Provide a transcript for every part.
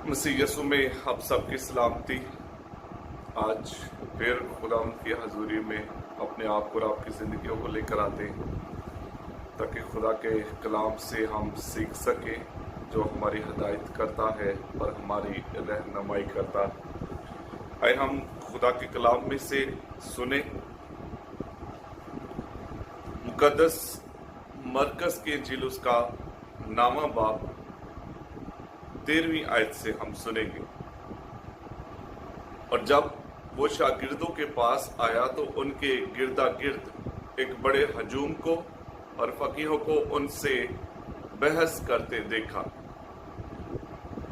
मसीह यसु में आप सबकी सलामती। आज फिर खुदा की हजूरी में अपने आप को और आपकी ज़िंदगियों को लेकर आते हैं ताकि खुदा के कलाम से हम सीख सकें जो हमारी हिदायत करता है और हमारी रहनुमाई करता है। आए हम खुदा के कलाम में से सुने। मुकद्दस मरकस के इंजील उसका 9वां बाब 13वीं आयत से हम सुनेंगे। और जब वो शागिर्दों के पास आया तो उनके गिरदा गिर्द एक बड़े हजूम को और फकीहों को उनसे बहस करते देखा,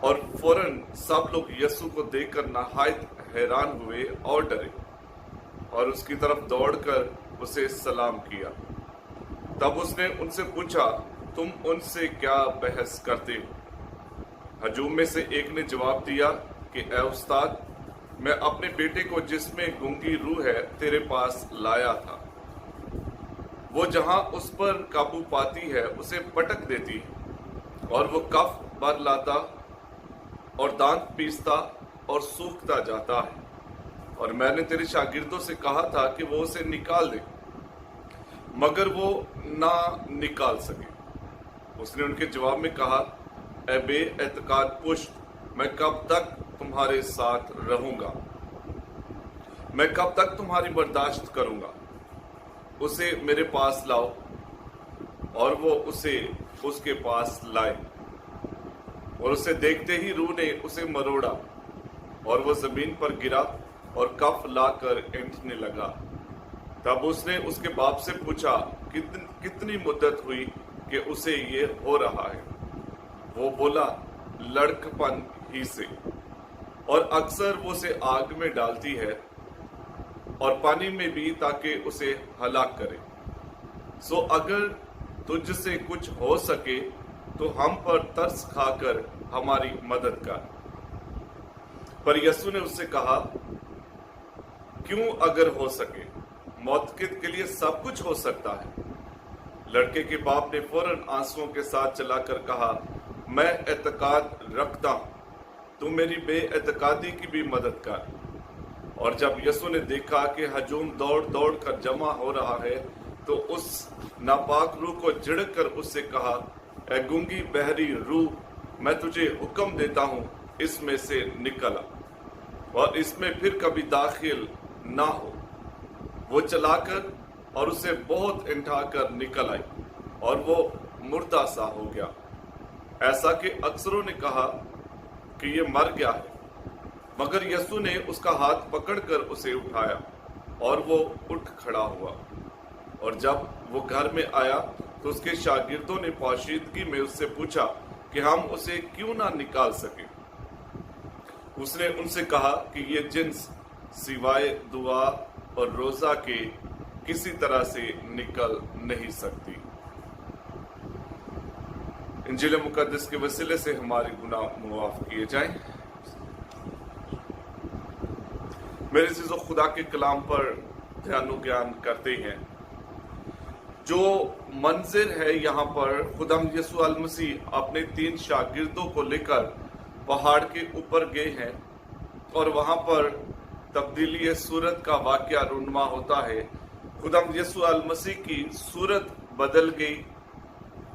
और फौरन सब लोग यीशु को देखकर नहायत हैरान हुए और डरे और उसकी तरफ दौड़कर उसे सलाम किया। तब उसने उनसे पूछा, तुम उनसे क्या बहस करते हो? हजूम में से एक ने जवाब दिया कि ए उस्ताद, मैं अपने बेटे को जिसमें गूंगी रूह है तेरे पास लाया था। वो जहां उस पर काबू पाती है उसे पटक देती है, और वो कफ भर लाता और दांत पीसता और सूखता जाता है। और मैंने तेरे शागिर्दों से कहा था कि वो उसे निकाल दे, मगर वो ना निकाल सके। उसने उनके जवाब में कहा, ए बे-एतकाद पुश्त, मैं कब तक तुम्हारे साथ रहूंगा? मैं कब तक तुम्हारी बर्दाश्त करूंगा? उसे मेरे पास लाओ। और वो उसे उसके पास लाए, और उसे देखते ही रूह ने उसे मरोड़ा और वो जमीन पर गिरा और कफ लाकर ऐंठने लगा। तब उसने उसके बाप से पूछा, कितनी मुद्दत हुई कि उसे ये हो रहा है? वो बोला, लड़कपन ही से, और अक्सर वो उसे आग में डालती है और पानी में भी, ताकि उसे हलाक करे। सो अगर तुझसे कुछ हो सके तो हम पर तरस खाकर हमारी मदद कर। पर यीशु ने उससे कहा, क्यों अगर हो सके? मौत के लिए सब कुछ हो सकता है। लड़के के बाप ने फौरन आंसुओं के साथ चलाकर कहा, मैं एतकाद रखता हूं, तू मेरी बेएतकादी की भी मदद कर। और जब यीशु ने देखा कि हजूम दौड़ दौड़ कर जमा हो रहा है तो उस नापाक रूह को झिड़क कर उससे कहा, ए गूंगी बहरी रूह, मैं तुझे हुक्म देता हूं, इसमें से निकल आ और इसमें फिर कभी दाखिल ना हो। वो चलाकर और उसे बहुत इंठाकर निकल आई और वो मुर्दा सा हो गया, ऐसा कि अक्सरों ने कहा कि ये मर गया है। मगर यीशु ने उसका हाथ पकड़कर उसे उठाया और वो उठ खड़ा हुआ। और जब वो घर में आया तो उसके शागिर्दों ने पोशीदगी में उससे पूछा कि हम उसे क्यों ना निकाल सके। उसने उनसे कहा कि ये जिन्स सिवाय दुआ और रोजा के किसी तरह से निकल नहीं सकती। इंजील मुकद्दस के वसीले से हमारे गुनाह मुआफ किए जाएं। मेरे अज़ीज़ों, खुदा के कलाम पर ध्यान ज्ञान करते हैं। जो मंजिर है यहाँ पर, खुदाम यीशु अल मसीह अपने 3 शागिर्दों को लेकर पहाड़ के ऊपर गए हैं और वहां पर तब्दीली सूरत का वाकया रूनुमा होता है। खुदाम यीशु अल मसीह की सूरत बदल गई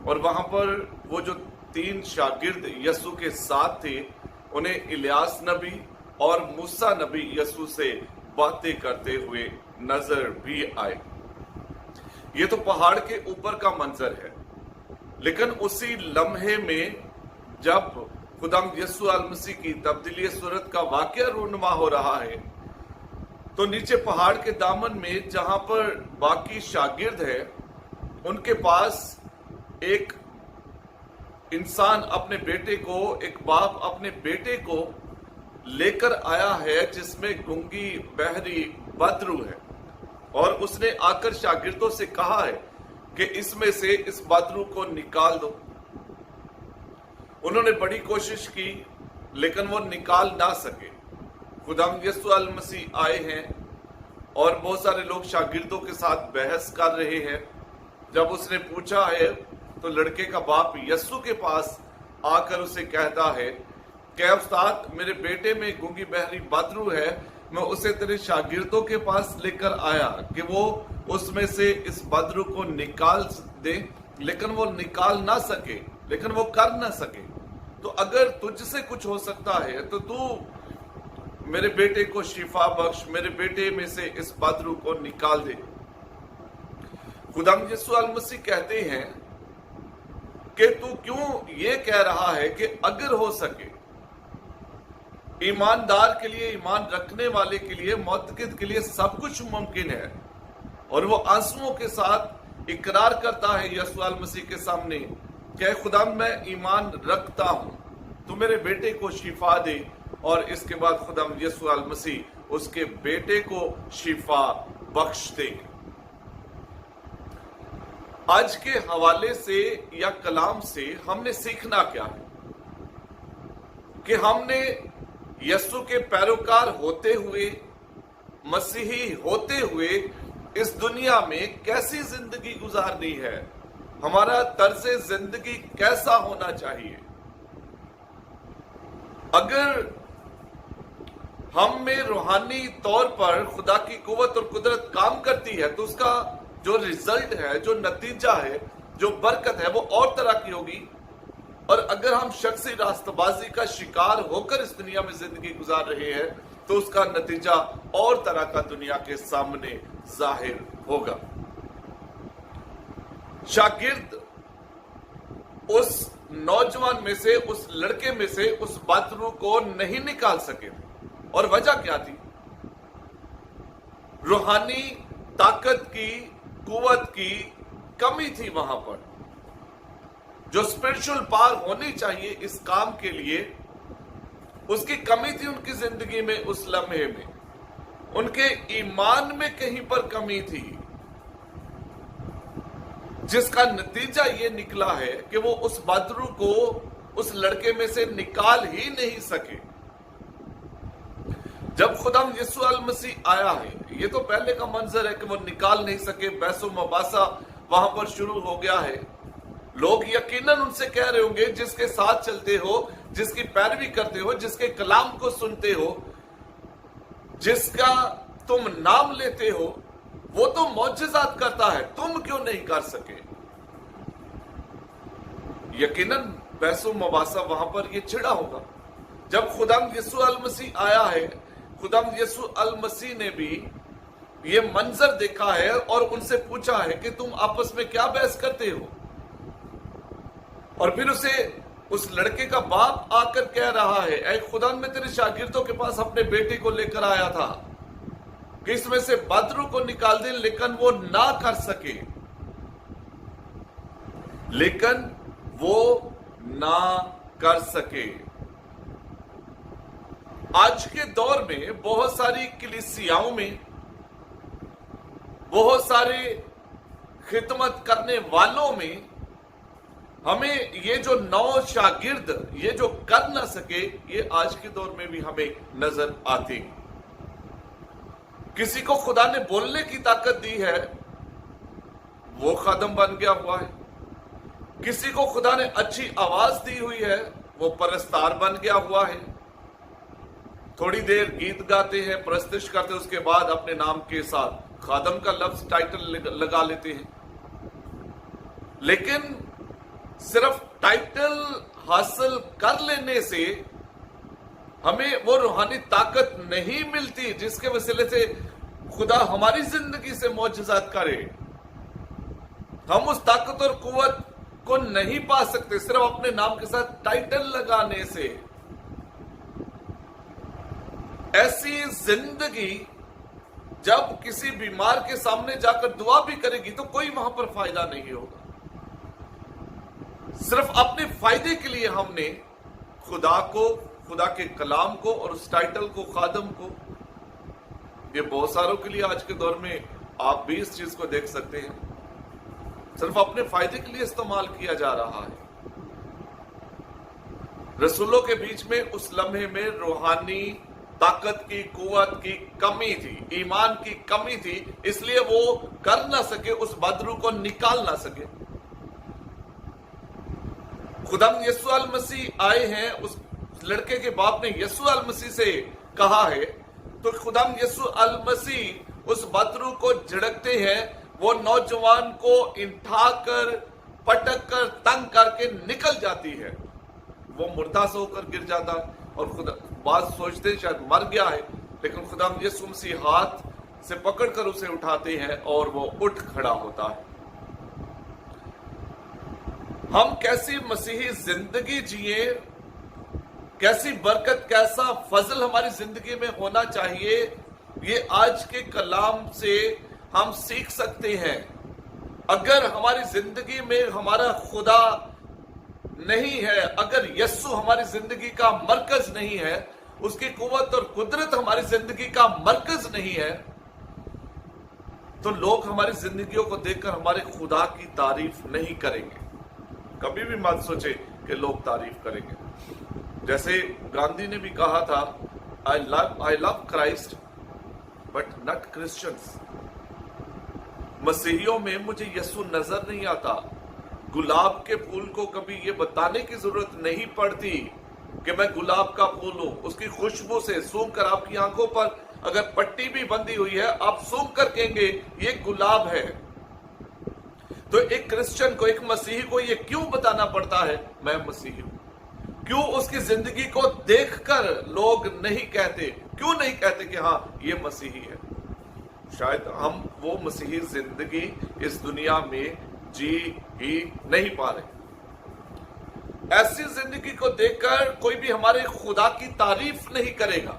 और वहां पर वो जो 3 शागिर्द यीशु के साथ थे, उन्हें इलियास नबी और मूसा नबी यीशु से बातें करते हुए नजर भी आए। ये तो पहाड़ के ऊपर का मंजर है, लेकिन उसी लम्हे में जब खुदाम यीशु अल मसीह की तब्दीली सूरत का वाकया रूनुमा हो रहा है, तो नीचे पहाड़ के दामन में जहां पर बाकी शागिर्द है, उनके पास एक इंसान अपने बेटे को, एक बाप अपने बेटे को लेकर आया है जिसमें गूंगी बहरी बदरू है, और उसने आकर शागिर्दों से कहा है कि इसमें से इस बदरू को निकाल दो। उन्होंने बड़ी कोशिश की लेकिन वो निकाल ना सके। खुदाम यीशु अल मसीह आए हैं और बहुत सारे लोग शागिर्दों के साथ बहस कर रहे हैं। जब उसने पूछा है तो लड़के का बाप यीशु के पास आकर उसे कहता है کہ استاد میرے بیٹے میں گونگی بہری بدرو ہے، میں اسے تیرے شاگردوں کے پاس لے کر آیا کہ وہ اس میں سے اس بدرو کو نکال دے، لیکن وہ نکال نہ سکے، لیکن وہ کر نہ سکے۔ تو اگر تجھ سے کچھ ہو سکتا ہے تو میرے بیٹے کو شفا بخش، میرے بیٹے میں سے اس بدرو کو نکال دے۔ خداوند یسوع المسیح کہتے ہیں کہ تو کیوں یہ کہہ رہا ہے کہ اگر ہو سکے؟ ایماندار کے لیے، ایمان رکھنے والے کے لیے، معتقد کے لیے سب کچھ ممکن ہے۔ اور وہ آنسوؤں کے ساتھ اقرار کرتا ہے یسوع المسیح کے سامنے کہ خداوند میں ایمان رکھتا ہوں، تو میرے بیٹے کو شفا دے۔ اور اس کے بعد خداوند یسوع المسیح اس کے بیٹے کو شفا بخش دے۔ آج کے حوالے سے یا کلام سے ہم نے سیکھنا کیا ہے؟ کہ ہم نے یسوع کے پیروکار ہوتے ہوئے، مسیحی ہوتے ہوئے اس دنیا میں کیسی زندگی گزارنی ہے، ہمارا طرز زندگی کیسا ہونا چاہیے۔ اگر ہم میں روحانی طور پر خدا کی قوت اور قدرت کام کرتی ہے تو اس کا جو رزلٹ ہے، جو نتیجہ ہے، جو برکت ہے، وہ اور طرح کی ہوگی۔ اور اگر ہم شخصی راستہ بازی کا شکار ہو کر اس دنیا میں زندگی گزار رہے ہیں تو اس کا نتیجہ اور طرح کا دنیا کے سامنے ظاہر ہوگا۔ شاگرد اس نوجوان میں سے، اس لڑکے میں سے اس بدرو کو نہیں نکال سکے، اور وجہ کیا تھی؟ روحانی طاقت کی، قوت کی کمی تھی وہاں پر۔ جو اسپرچل پاور ہونی چاہیے اس کام کے لیے، اس کی کمی تھی ان کی زندگی میں، اس لمحے میں ان کے ایمان میں کہیں پر کمی تھی، جس کا نتیجہ یہ نکلا ہے کہ وہ اس بدرو کو اس لڑکے میں سے نکال ہی نہیں سکے۔ جب خداوند یسوع المسیح آیا ہے، یہ تو پہلے کا منظر ہے کہ وہ نکال نہیں سکے، بحث و مباحثہ وہاں پر شروع ہو گیا ہے۔ لوگ یقیناً ان سے کہہ رہے ہوں گے، جس کے ساتھ چلتے ہو، جس کی پیروی کرتے ہو، جس کے کلام کو سنتے ہو، جس کا تم نام لیتے ہو، وہ تو معجزات کرتا ہے، تم کیوں نہیں کر سکے؟ یقیناً بحث و مباحثہ وہاں پر یہ چھڑا ہوگا۔ جب خداوند یسوع المسیح آیا ہے، خداوند یسوع المسیح نے بھی یہ منظر دیکھا ہے اور ان سے پوچھا ہے کہ تم آپس میں کیا بحث کرتے ہو؟ اور پھر اس لڑکے کا باپ آ کر کہہ رہا ہے، اے خداوند میں تیرے شاگردوں کے پاس اپنے بیٹے کو لے کر آیا تھا کہ اس میں سے بدرو کو نکال دیں، لیکن وہ نہ کر سکے، لیکن وہ نہ کر سکے۔ آج کے دور میں بہت ساری کلیسیاؤں میں، بہت سارے خدمت کرنے والوں میں ہمیں یہ جو نو شاگرد یہ جو کر نہ سکے، یہ آج کے دور میں بھی ہمیں نظر آتے ہیں۔ کسی کو خدا نے بولنے کی طاقت دی ہے، وہ خادم بن گیا ہوا ہے۔ کسی کو خدا نے اچھی آواز دی ہوئی ہے، وہ پرستار بن گیا ہوا ہے۔ تھوڑی دیر گیت گاتے ہیں، پرستش کرتے ہیں، اس کے بعد اپنے نام کے ساتھ خادم کا لفظ ٹائٹل لگا لیتے ہیں۔ لیکن صرف ٹائٹل حاصل کر لینے سے ہمیں وہ روحانی طاقت نہیں ملتی جس کے وسیلے سے خدا ہماری زندگی سے معجزات کرے۔ ہم اس طاقت اور قوت کو نہیں پا سکتے صرف اپنے نام کے ساتھ ٹائٹل لگانے سے۔ ایسی زندگی جب کسی بیمار کے سامنے جا کر دعا بھی کرے گی تو کوئی وہاں پر فائدہ نہیں ہوگا۔ صرف اپنے فائدے کے لیے ہم نے خدا کو، خدا کے کلام کو اور اس ٹائٹل کو، خادم کو، یہ بہت ساروں کے لیے آج کے دور میں آپ بھی اس چیز کو دیکھ سکتے ہیں، صرف اپنے فائدے کے لیے استعمال کیا جا رہا ہے۔ رسولوں کے بیچ میں اس لمحے میں روحانی طاقت کی، قوت کی کمی تھی، ایمان کی کمی تھی، اس لیے وہ کر نہ سکے، اس بدرو کو نکال نہ سکے۔ خداوند یسوع المسیح آئے ہیں، اس लड़के के बाप ने यसू अल मसीह से कहा है, तो खुदाम यसू अल मसीह उस बदरू को झिड़कते हैं, वो नौजवान को उठाकर पटक कर तंग करके निकल जाती है, वो मुर्दा से होकर गिर जाता है। और खुदा बात सोचते शायद मर गया है, लेकिन खुदा यीशु मसीह हाथ से पकड़कर उसे उठाते हैं और वो उठ खड़ा होता है। हम कैसी मसीही जिंदगी जिए, कैसी बरकत, कैसा फजल हमारी जिंदगी में होना चाहिए, ये आज के कलाम से हम सीख सकते हैं। अगर हमारी जिंदगी में हमारा खुदा नहीं है, अगर यस्सु हमारी जिंदगी का मरकज नहीं है, उसकी कुव्वत और कुदरत हमारी जिंदगी का मरकज नहीं है, तो लोग हमारी जिंदगियों को देखकर हमारे खुदा की तारीफ नहीं करेंगे। कभी भी मत सोचे कि लोग तारीफ करेंगे। जैसे गांधी ने भी कहा था, I love Christ but not Christians. मसीहियों में मुझे यस्सु नजर नहीं आता। गुलाब के फूल को कभी ये बताने की जरूरत नहीं पड़ती कि मैं गुलाब का फूल हूं। उसकी खुशबू से सूंघ कर, आपकी आंखों पर अगर पट्टी भी बंधी हुई है, आप सूंघ कर कहेंगे ये गुलाब है। तो एक क्रिश्चियन को, एक मसीही को ये क्यों बताना पड़ता है मैं मसीही हूं? क्यों उसकी जिंदगी को देखकर लोग नहीं कहते, क्यों नहीं कहते कि हाँ ये मसीही है? शायद हम वो मसीही जिंदगी इस दुनिया में जी ही नहीं पा रहे। ऐसी जिंदगी को देखकर कोई भी हमारे खुदा की तारीफ नहीं करेगा।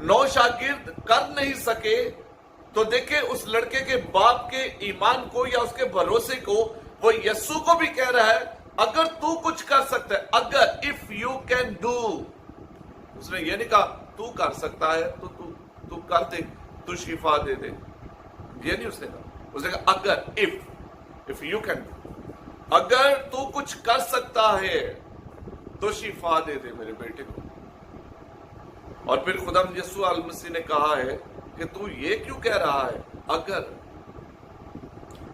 नौ शागिर्द कर नहीं सके, तो देखे उस लड़के के बाप के ईमान को या उसके भरोसे को, वो यस्सु को भी कह रहा है, अगर तू कुछ कर सकता है, अगर इफ यू कैन डू। उसने ये नहीं कहा तू कर सकता है तो तू कर दे, तू शिफा दे दे, ये नहीं उसने कहा। उसने कहा अगर, इफ यू कैन डू, अगर तू कुछ कर सकता है तो शिफा दे दे मेरे बेटे को। और फिर खुदा यीशु अल मसीह ने कहा है कि तू ये क्यों कह रहा है? अगर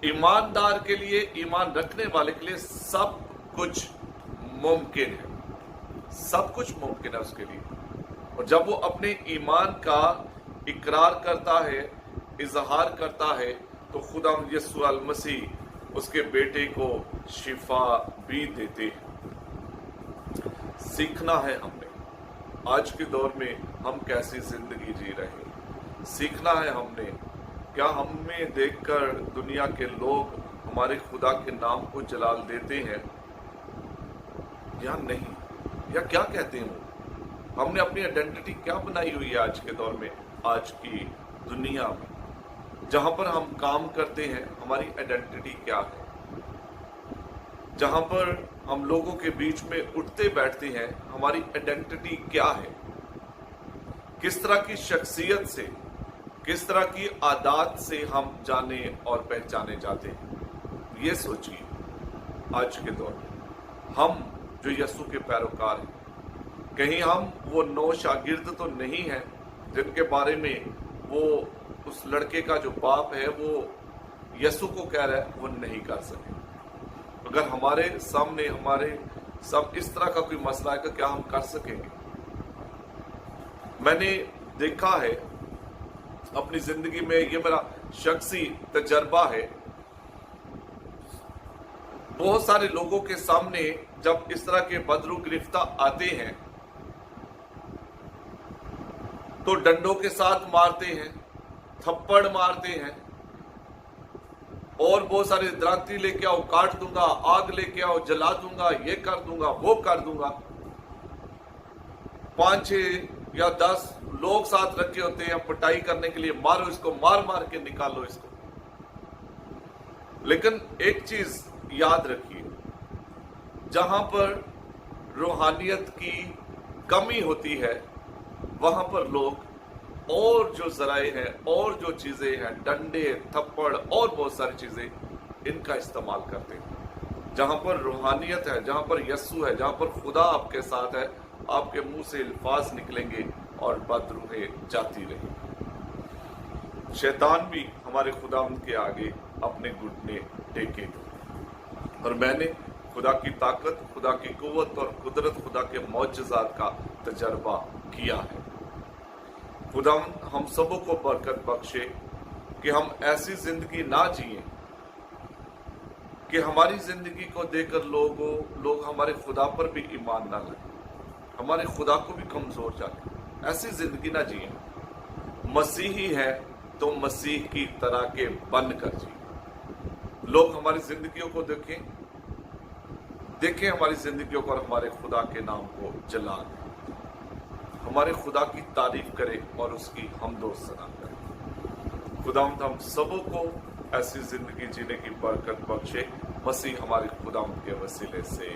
ईमानदार के लिए, ईमान रखने वाले के लिए सब कुछ मुमकिन है, सब कुछ मुमकिन है उसके लिए। और जब वो अपने ईमान का इकरार करता है, इजहार करता है, तो खुदा यीशु अल मसीह उसके बेटे को शिफा भी देते हैं। सीखना है हमने आज के दौर में हम कैसी जिंदगी जी रहे हैं। सीखना है हमने, क्या हमें देखकर दुनिया के लोग हमारे खुदा के नाम को जलाल देते हैं या नहीं, या क्या कहते हैं? हमने अपनी आइडेंटिटी क्या बनाई हुई है आज के दौर में, आज की दुनिया में जहां पर हम काम करते हैं, हमारी आइडेंटिटी क्या है? जहां पर हम लोगों के बीच में उठते बैठते हैं, हमारी आइडेंटिटी क्या है? किस तरह की शख्सियत से, किस तरह की आदत से हम जाने और पहचाने जाते हैं? ये सोचिए आज के दौर में हम जो यीशु के पैरोकार हैं, कहीं हम वो 9 शागिर्द तो नहीं हैं जिनके बारे में वो उस लड़के का जो बाप है वो यीशु को कह रहा है वो नहीं कर सके। अगर हमारे सामने हमारे सब इस तरह का कोई मसला है तो क्या हम कर सकेंगे? मैंने देखा है अपनी जिंदगी में, ये मेरा शख्सी तजर्बा है, बहुत सारे लोगों के सामने जब इस तरह के बदरू गिरफ्तार आते हैं तो डंडों के साथ मारते हैं, थप्पड़ मारते हैं, और बहुत सारे द्रांति लेके आओ, काट दूंगा, आग लेके आओ, जला दूंगा, ये कर दूंगा, वो कर दूंगा। 5, 6 या 10 लोग साथ रखे होते हैं पिटाई करने के लिए, मारो इसको, मार मार के निकालो इसको। लेकिन एक चीज याद रखिए, जहां पर रूहानियत की कमी होती है वहां पर लोग और जो जराए हैं और जो चीजें हैं, डंडे, थप्पड़ और बहुत सारी चीजें, इनका इस्तेमाल करते हैं। जहां पर रूहानियत है, जहां पर यस्सु है, जहां पर खुदा आपके साथ है, आपके मुंह से अल्फाज निकलेंगे और बदरूहें जाती रहेंगी। शैतान भी हमारे खुदा के आगे अपने घुटने टेके। और मैंने खुदा की ताकत, खुदा की कुव्वत और कुदरत, खुदा के मौजज़ात का तजर्बा किया है। खुदा हम सबों को बरकत बख्शे कि हम ऐसी जिंदगी ना जिए कि हमारी जिंदगी को देखकर लोग हमारे खुदा पर भी ईमान ना लाए, हमारे खुदा को भी कमजोर जाने। ऐसी जिंदगी ना जिए। मसीही है तो मसीह की तरह के बन कर जिए। लोग हमारी जिंदगियों को देखें हमारी जिंदगियों को और हमारे खुदा के नाम को जला दें, हमारे खुदा की तारीफ करें और उसकी हमदो सना करें। खुदावंद हम सबों को ऐसी जिंदगी जीने की बरकत बख्शे, मसीह हमारे खुदावंद के वसीले से।